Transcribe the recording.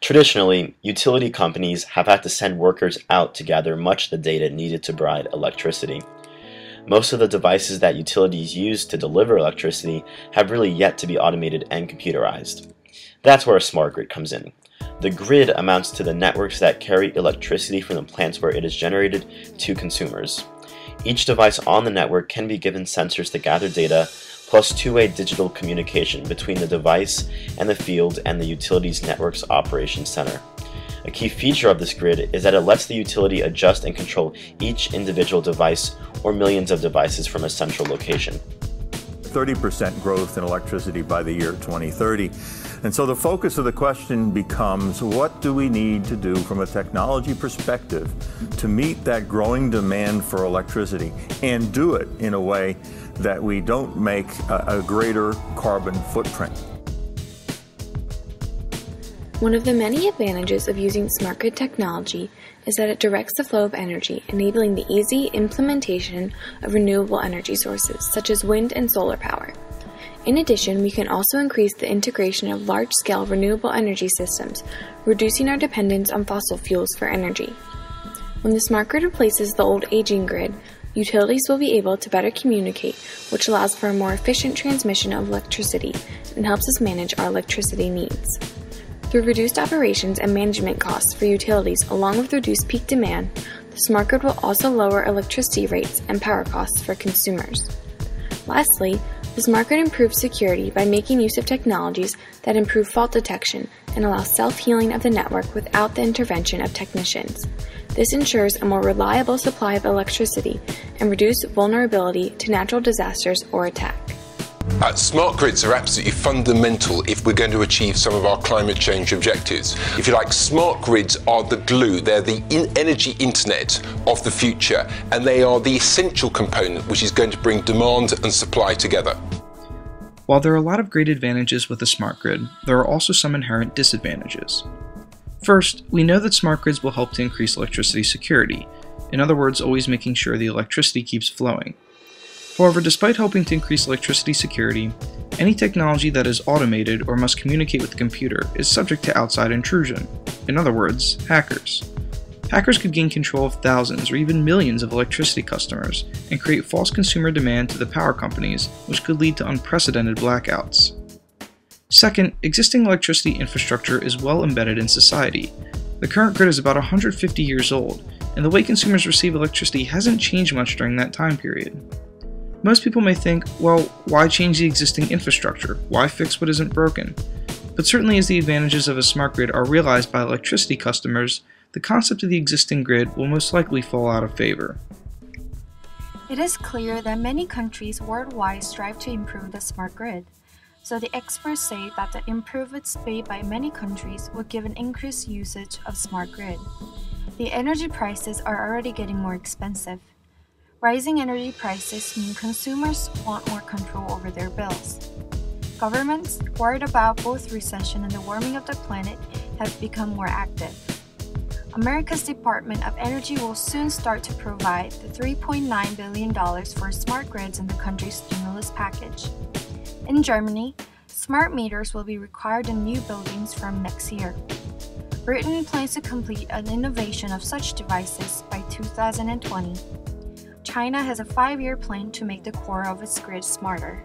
Traditionally, utility companies have had to send workers out to gather much of the data needed to provide electricity. Most of the devices that utilities use to deliver electricity have really yet to be automated and computerized. That's where a smart grid comes in. The grid amounts to the networks that carry electricity from the plants where it is generated to consumers. Each device on the network can be given sensors to gather data, plus two-way digital communication between the device and the field and the utility's network's operations center. A key feature of this grid is that it lets the utility adjust and control each individual device or millions of devices from a central location. 30% growth in electricity by the year 2030. And so the focus of the question becomes, what do we need to do from a technology perspective to meet that growing demand for electricity and do it in a way that we don't make a greater carbon footprint? One of the many advantages of using smart grid technology is that it directs the flow of energy, enabling the easy implementation of renewable energy sources, such as wind and solar power. In addition, we can also increase the integration of large-scale renewable energy systems, reducing our dependence on fossil fuels for energy. When the smart grid replaces the old aging grid, utilities will be able to better communicate, which allows for a more efficient transmission of electricity and helps us manage our electricity needs. Through reduced operations and management costs for utilities along with reduced peak demand, the smart grid will also lower electricity rates and power costs for consumers. Lastly, the smart grid improves security by making use of technologies that improve fault detection and allow self-healing of the network without the intervention of technicians. This ensures a more reliable supply of electricity and reduced vulnerability to natural disasters or attack. Smart grids are absolutely fundamental if we're going to achieve some of our climate change objectives. If you like, smart grids are the glue, they're the energy internet of the future, and they are the essential component which is going to bring demand and supply together. While there are a lot of great advantages with a smart grid, there are also some inherent disadvantages. First, we know that smart grids will help to increase electricity security, in other words, always making sure the electricity keeps flowing. However, despite helping to increase electricity security, any technology that is automated or must communicate with the computer is subject to outside intrusion. In other words, hackers. Hackers could gain control of thousands or even millions of electricity customers and create false consumer demand to the power companies, which could lead to unprecedented blackouts. Second, existing electricity infrastructure is well embedded in society. The current grid is about 150 years old, and the way consumers receive electricity hasn't changed much during that time period. Most people may think, well, why change the existing infrastructure? Why fix what isn't broken? But certainly as the advantages of a smart grid are realized by electricity customers, the concept of the existing grid will most likely fall out of favor. It is clear that many countries worldwide strive to improve the smart grid. So the experts say that the improvements made by many countries will give an increased usage of smart grid. The energy prices are already getting more expensive. Rising energy prices mean consumers want more control over their bills. Governments, worried about both recession and the warming of the planet, have become more active. America's Department of Energy will soon start to provide the $3.9 billion for smart grids in the country's stimulus package. In Germany, smart meters will be required in new buildings from next year. Britain plans to complete an innovation of such devices by 2020. China has a 5-year plan to make the core of its grid smarter.